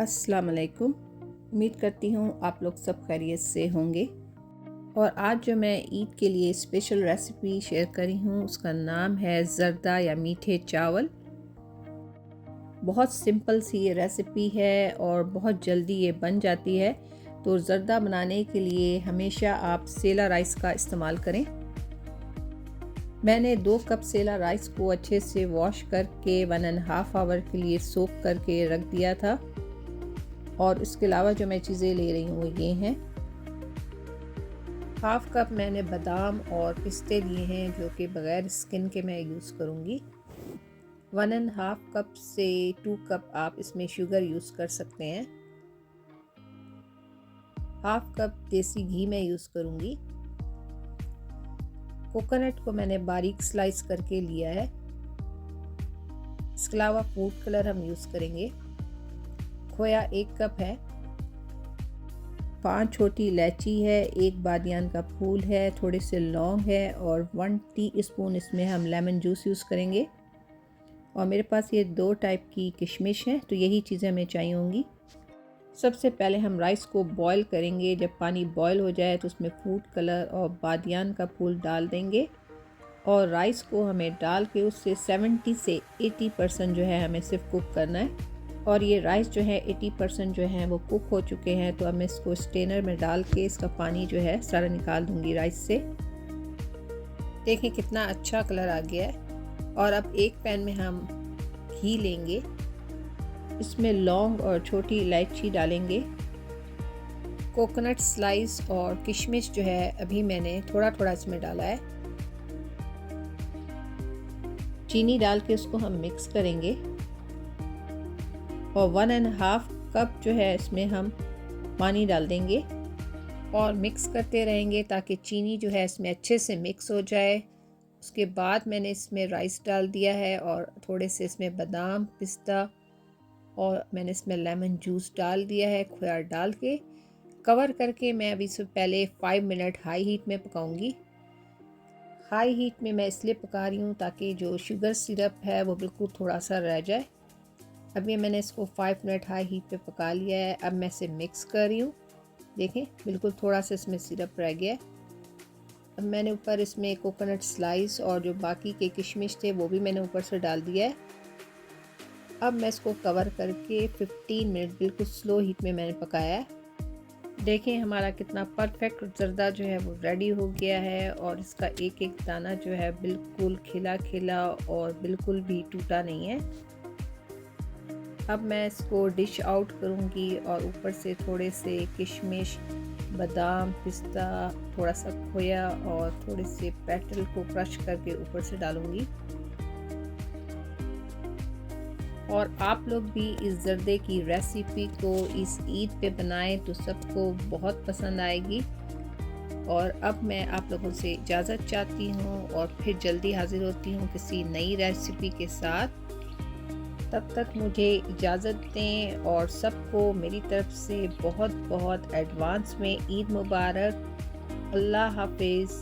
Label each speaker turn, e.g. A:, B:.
A: अस्सलाम वालेकुम। उम्मीद करती हूँ आप लोग सब खैरियत से होंगे। और आज जो मैं ईद के लिए स्पेशल रेसिपी शेयर करी हूँ उसका नाम है ज़र्दा या मीठे चावल। बहुत सिंपल सी ये रेसिपी है और बहुत जल्दी ये बन जाती है। तो ज़र्दा बनाने के लिए हमेशा आप सेला राइस का इस्तेमाल करें। मैंने 2 कप सेला राइस को अच्छे से वॉश करके 1.5 आवर के लिए सोक करके रख दिया था। और इसके अलावा जो मैं चीज़ें ले रही हूँ ये हैं। 1/2 कप मैंने बादाम और पिस्ते लिए हैं जो कि बग़ैर स्किन के मैं यूज़ करूँगी। 1.5 कप से 2 कप आप इसमें शुगर यूज़ कर सकते हैं। 1/2 कप देसी घी मैं यूज़ करूँगी। कोकोनट को मैंने बारीक स्लाइस करके लिया है। इसके अलावा फूड कलर हम यूज़ करेंगे। खोया 1 कप है। 5 छोटी इलायची है, 1 बादियान का फूल है, थोड़े से लौंग है और 1 टीस्पून इसमें हम लेमन जूस यूज़ करेंगे। और मेरे पास ये 2 टाइप की किशमिश है, तो यही चीज़ें हमें चाहिए होंगी। सबसे पहले हम राइस को बॉईल करेंगे। जब पानी बॉईल हो जाए तो उसमें फूड कलर और बादियान का फूल डाल देंगे और राइस को हमें डाल के उससे 70 से 80% जो है हमें सिर्फ कुक करना है। और ये राइस जो है 80% जो है वो कुक हो चुके हैं, तो मैं इसको स्ट्रेनर में डाल के इसका पानी जो है सारा निकाल दूंगी राइस से। देखें कितना अच्छा कलर आ गया है। और अब एक पैन में हम घी लेंगे, इसमें लौंग और छोटी इलायची डालेंगे। कोकोनट स्लाइस और किशमिश जो है अभी मैंने थोड़ा थोड़ा इसमें डाला है। चीनी डाल के उसको हम मिक्स करेंगे और 1.5 कप जो है इसमें हम पानी डाल देंगे और मिक्स करते रहेंगे ताकि चीनी जो है इसमें अच्छे से मिक्स हो जाए। उसके बाद मैंने इसमें राइस डाल दिया है और थोड़े से इसमें बादाम पिस्ता और मैंने इसमें लेमन जूस डाल दिया है। खोया डाल के कवर करके मैं अभी से पहले 5 मिनट हाई हीट में पकाऊंगी। हाई हीट में मैं इसलिए पका रही हूँ ताकि जो शुगर सिरप है वो बिल्कुल थोड़ा सा रह जाए। अभी मैंने इसको 5 मिनट हाई हीट पे पका लिया है। अब मैं इसे मिक्स कर रही हूँ। देखें बिल्कुल थोड़ा सा इसमें सिरप रह गया है। अब मैंने ऊपर इसमें कोकोनट स्लाइस और जो बाकी के किशमिश थे वो भी मैंने ऊपर से डाल दिया है। अब मैं इसको कवर करके 15 मिनट बिल्कुल स्लो हीट में मैंने पकाया है। देखें हमारा कितना परफेक्ट ज़र्दा जो है वो रेडी हो गया है और इसका एक एक दाना जो है बिल्कुल खिला खिला और बिल्कुल भी टूटा नहीं है। अब मैं इसको डिश आउट करूँगी और ऊपर से थोड़े से किशमिश बादाम पिस्ता थोड़ा सा खोया और थोड़े से पेटल को क्रश करके ऊपर से डालूँगी। और आप लोग भी इस ज़र्दे की रेसिपी को इस ईद पे बनाएं तो सबको बहुत पसंद आएगी। और अब मैं आप लोगों से इजाज़त चाहती हूँ और फिर जल्दी हाज़िर होती हूँ किसी नई रेसिपी के साथ। तब तक मुझे इजाज़त दें और सबको मेरी तरफ से बहुत बहुत एडवांस में ईद मुबारक। अल्लाह हाफिज़।